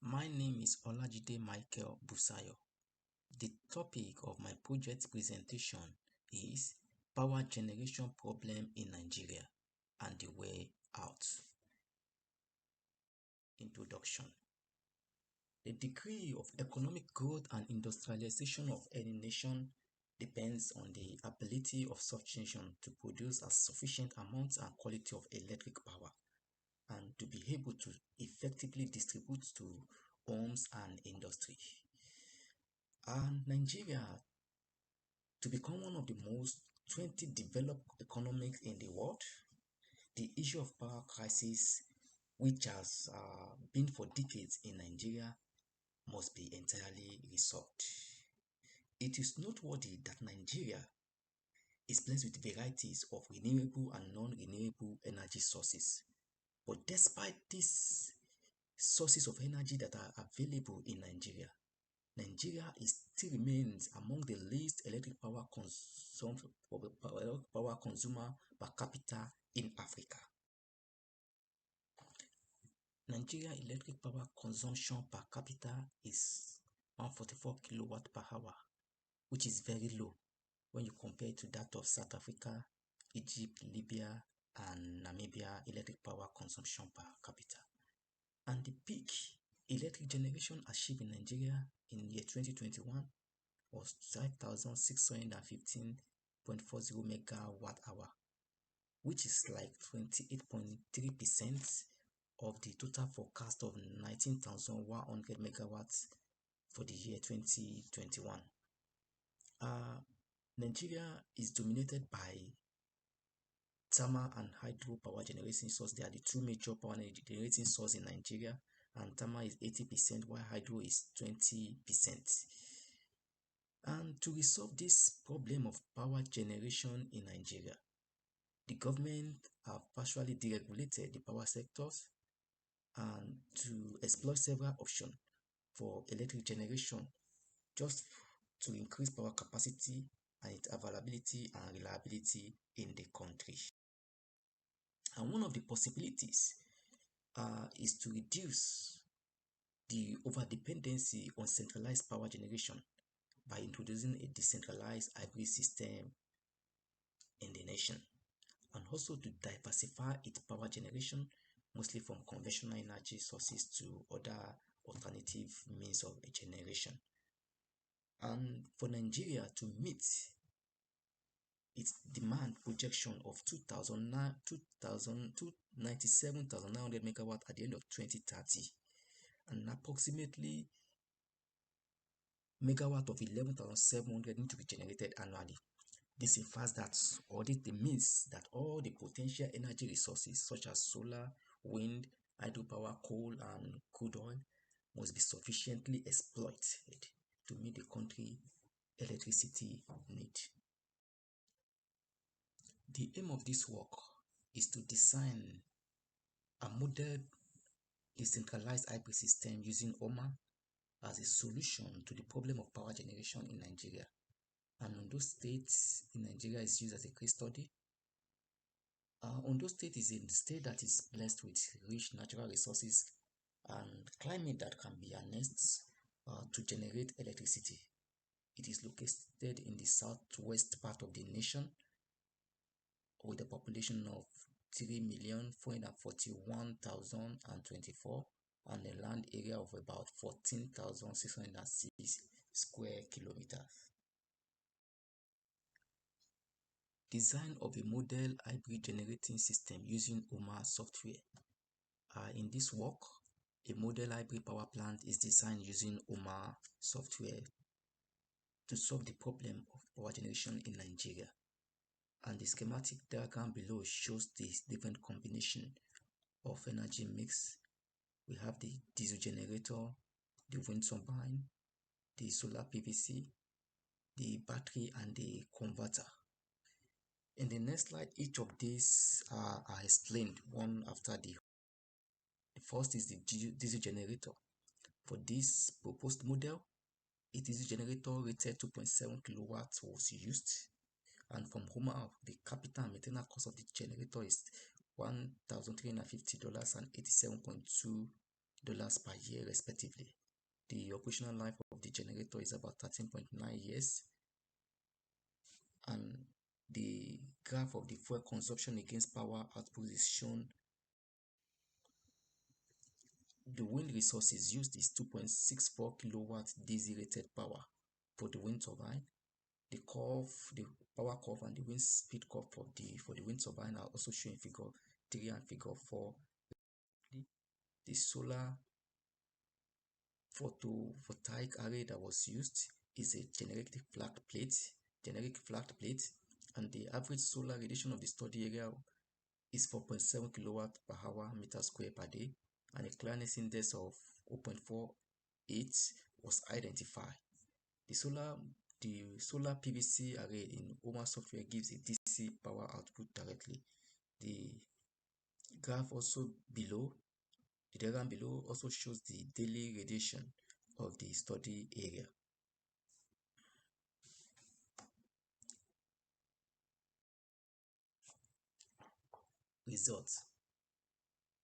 My name is Olajide Michael Busayo. The topic of my project presentation is Power Generation Problem in Nigeria and the Way Out. Introduction. The degree of economic growth and industrialization of any nation depends on the ability of such nation to produce a sufficient amount and quality of electric power and to be able to effectively distribute to homes and industry. And Nigeria, to become one of the most 20 developed economies in the world, the issue of power crisis, which has been for decades in Nigeria, must be entirely resolved. It is noteworthy that Nigeria is blessed with varieties of renewable and non-renewable energy sources. But despite these sources of energy that are available in Nigeria, Nigeria still remains among the least electric power consumer per capita in Africa. Nigeria electric power consumption per capita is 144 kilowatt per hour, which is very low when you compare it to that of South Africa, Egypt, Libya, and Namibia electric power consumption per capita. And the peak electric generation achieved in Nigeria in year 2021 was 5,615.40 megawatt hour, which is like 28.3% of the total forecast of 19,100 megawatts for the year 2021. Nigeria is dominated by thermal and hydro power generating sources. They are the two major power generating sources in Nigeria, and thermal is 80% while hydro is 20%. And to resolve this problem of power generation in Nigeria, the government have partially deregulated the power sectors and to explore several options for electric generation just to increase power capacity and its availability and reliability in the country. And one of the possibilities is to reduce the overdependency on centralized power generation by introducing a decentralized hybrid system in the nation, and also to diversify its power generation mostly from conventional energy sources to other alternative means of generation. And for Nigeria to meet its demand projection of 297,900 megawatt at the end of 2030 and approximately megawatt of 11,700 need to be generated annually. This infers that audit means that all the potential energy resources such as solar, wind, hydropower, coal, and crude oil must be sufficiently exploited to meet the country electricity need. The aim of this work is to design a model decentralized hybrid system using OMA as a solution to the problem of power generation in Nigeria. And Ondo State in Nigeria is used as a case study. Ondo State is a state that is blessed with rich natural resources and climate that can be harnessed to generate electricity. It is located in the southwest part of the nation with a population of 3,441,024 and a land area of about 14,606 square kilometers. Design of a model hybrid generating system using OMA software. In this work, a model hybrid power plant is designed using OMA software to solve the problem of power generation in Nigeria. And the schematic diagram below shows the different combination of energy mix. We have the diesel generator, the wind turbine, the solar PVC, the battery, and the converter. In the next slide, each of these are explained one after the other. The first is the diesel generator. For this proposed model, a diesel generator rated 2.7 kilowatts was used, and from HOMA, the capital and maintenance cost of the generator is $1,350 and 87.2 per year respectively. The operational life of the generator is about 13.9 years, and the graph of the fuel consumption against power output is shown. The wind resources used is 2.64 kilowatt DC rated power for the wind turbine. The curve, the power curve and the wind speed curve for the wind turbine are also shown in figure 3 and figure 4. The solar photovoltaic array that was used is a generic flat plate, and the average solar radiation of the study area is 4.7 kilowatt per hour meter square per day, and a clearness index of 0.48 was identified. The solar PVC array in OMA software gives a DC power output directly. The graph also below, the diagram below also shows the daily radiation of the study area. Results.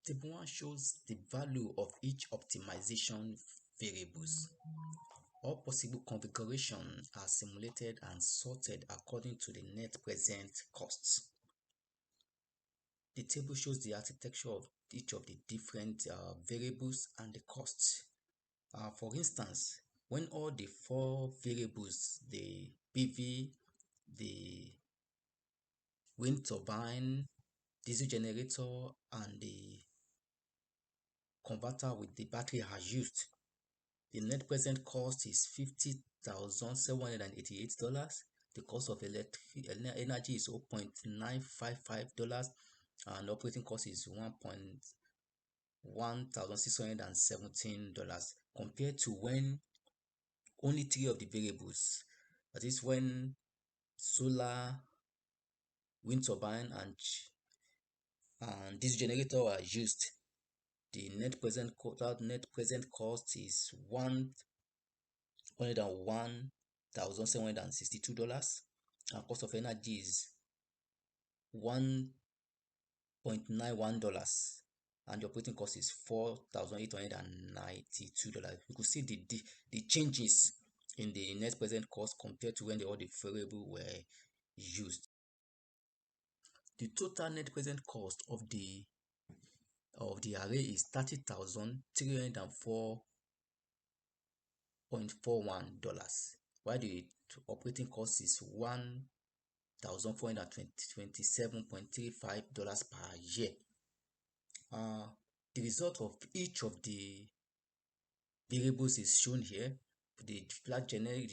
Table 1 shows the value of each optimization variables. All possible configurations are simulated and sorted according to the net present costs. The table shows the architecture of each of the different variables and the costs. For instance, when all the 4 variables, the PV, the wind turbine, diesel generator, and the converter with the battery are used, the net present cost is $50,788. The cost of energy is $0.955, and operating cost is $1,617, compared to when only 3 of the variables, that is when solar, wind turbine, and diesel generator are used. The net present cost is $101,762, and cost of energy is $1.91, and the operating cost is $4,892. You could see the changes in the net present cost compared to when all the variables were used. The total net present cost of the array is $30,304.41, while the operating cost is $1,427.35 per year. The result of each of the variables is shown here. The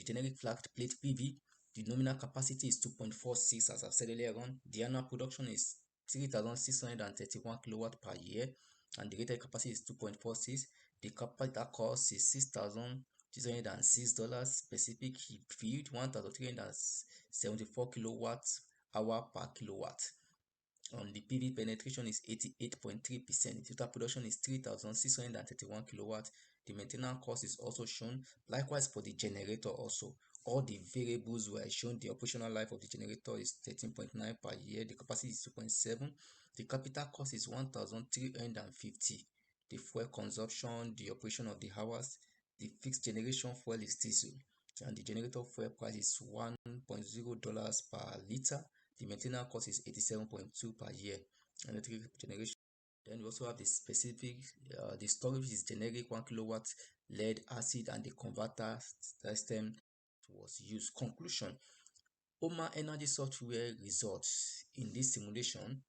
generic flat plate PV, the nominal capacity is 2.46, as I've said earlier on. The annual production is 3,631 kilowatt per year, and the rated capacity is 2.46. The capital cost is $6,606. Specific field 1,374 kilowatt hour per kilowatt. The PV penetration is 88.3%. The total production is 3,631 kilowatt. The maintenance cost is also shown. Likewise for the generator also. All the variables were shown. The operational life of the generator is 13.9 per year. The capacity is 2.7. The capital cost is 1,350. The fuel consumption, the operation of the hours, the fixed generation fuel is diesel, and the generator fuel price is $1.0 per liter. The maintenance cost is 87.2 per year. Electric generation. Then we also have the specific, the storage is generic 1 kilowatt lead acid, and the converter system was used. Conclusion: OMA Energy software results in this simulation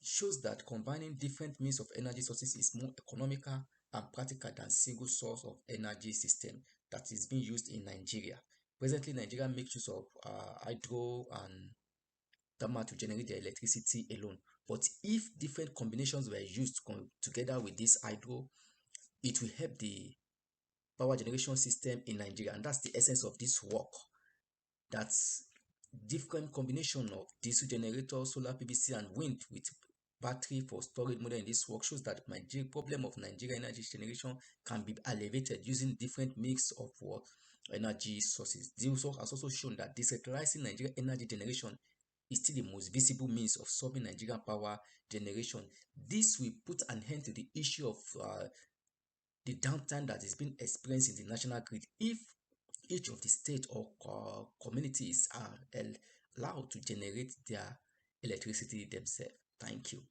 shows that combining different means of energy sources is more economical and practical than single source of energy system that is being used in Nigeria. Presently, Nigeria makes use of hydro and thermal to generate the electricity alone. But if different combinations were used together with this hydro, it will help the power generation system in Nigeria. And that's the essence of this work. That's different combination of diesel generator, solar PVC, and wind with battery for storage model in this work shows that the problem of Nigeria energy generation can be alleviated using different mix of energy sources. This work has also shown that decentralizing Nigeria energy generation is still the most visible means of solving Nigerian power generation. This will put an end to the issue of the downtime that is being experienced in the national grid if each of the state or communities are allowed to generate their electricity themselves. Thank you.